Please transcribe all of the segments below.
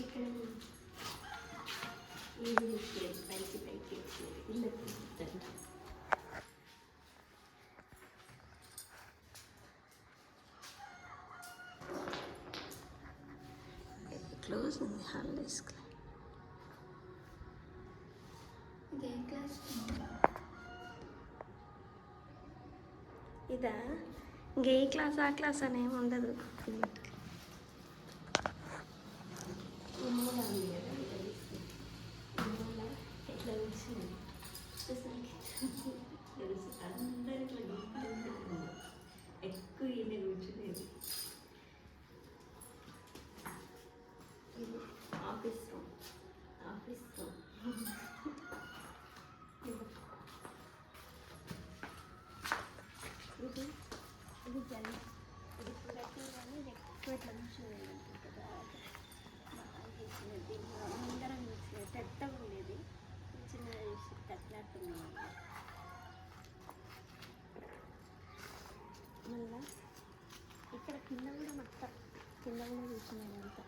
ఇక్కడ ఏది వచ్చేది పైకి పైకి వచ్చేది ఇల్లు క్లోజ్ ఉంది హాలిడేస్కి. ఇదే క్లాస్ ఇదా ఇంకే క్లాస్ ఆ క్లాస్ అని ఏమి ఉండదు. ఎక్కువ ఈయన కూర్చునేది. ఇది ఆఫీస్ రూమ్. ఇది జల్ ఇది చూడట్టు కానీ ఇది ఎక్కువ ఇట్లా కూర్చునేది ఉంటుంది కదా. దీంట్లో అందరం కూర్చునేది పెద్దగా ఉండేది. చిన్న కట్టినట్టున్నాయి. మళ్ళా ఇక్కడ కింద కూడా మొత్తం కింద కూడా కూర్చున్నాను అంతా.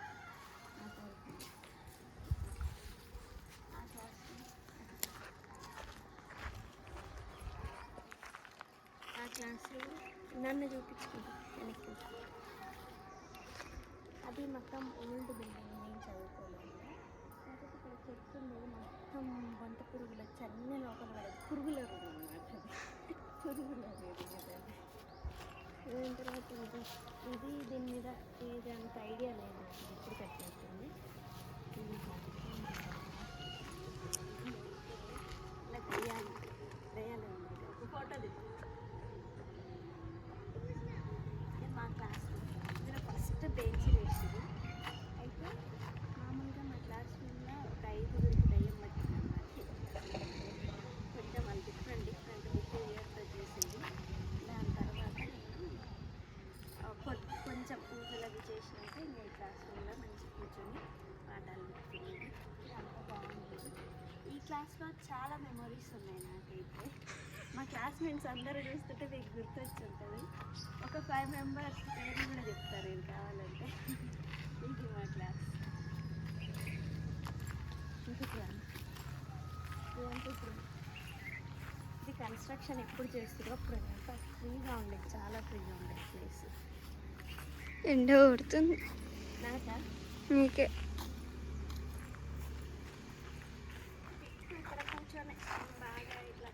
ఆ క్లాస్లో నన్ను చూపించుకుంటాను వెనక్కి. అది మొత్తం ఓల్డ్ బిల్డింగ్, నేను చదువుకోలేదు. కాకపోతే ఇక్కడ చెట్టు ఉండేది మొత్తం వంట పురుగులు చన్నీ లోపల పడేది. పురుగుల రూమ్ అన్నమాట. పురుగుల రూమ్ కదా. దాని తర్వాత ఇది దీని మీద ఏది అంత ఐడియా లేదు, ఎప్పుడు కట్టినట్టుంది. ఇలా దయ్యాలు ఉంది. ఒక ఫోటో దిగు. మా క్లాస్ ఇందులో ఫస్ట్ బెంచ్ వేసింది. అయితే మామూలుగా మా క్లాస్ రూమ్లో ఒక 5 దయ్యం పట్టిందన్నమాట. కొంచెం వాళ్ళు డిఫరెంట్ బిహేవియర్తో చేసేది. దాని తర్వాత కొంచెం పూజలవి చేసినాక ఇంకా క్లాస్ రూమ్లో మంచి కూర్చొని పాఠాలు పెట్టుకునేది. అంతా బాగుంటుంది. ఈ క్లాస్లో చాలా మెమొరీస్ ఉన్నాయి నాకైతే. మా క్లాస్మేట్స్ అందరూ చూస్తుంటే మీకు గుర్తొచ్చి ఉంటుంది. ఒక 5 మెంబర్స్ పేరు కూడా చెప్తారు ఇది కావాలంటే. ఇది మా క్లాస్. ఇది కన్స్ట్రక్షన్ ఎప్పుడు చేస్తుందో అప్పుడు ఎంత ఫ్రీగా ఉండేది, చాలా ఫ్రీగా ఉండేది ప్లేస్. ఎండ కొడుతుంది నాకా మీకే. ఇక్కడ కూర్చొని బాగా ఇట్లా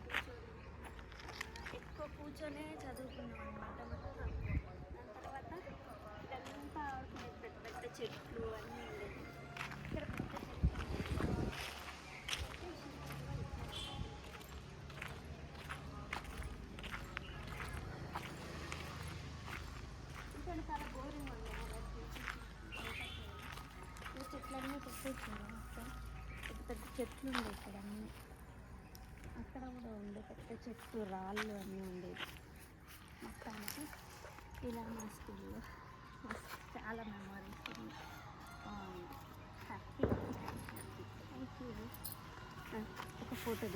ఎక్కువ కూర్చొనే చదువుకున్నాం అనమాట మొత్తం. దాని తర్వాత ఇదంతా పెద్ద పెద్ద చెట్లు అన్నీ ఉండేది. ఇక్కడ పెద్ద చెట్లు ఇక్కడ చాలా బోరింగ్ ఉంది. ఈ చెట్లన్నీ పెట్టేసారు మొత్తం. పెద్ద పెద్ద చెట్లు ఉండే ఇక్కడ అన్నీ. అక్కడ కూడా ఉండే పెద్ద చెట్టు, రాళ్ళు అన్నీ ఉండేవి. మొత్తానికి ఇలా మా స్కూల్లో చాలా మెమరీస్ ఉన్నాయి. హ్యాపీ. Thank you. ఒక ఫోటో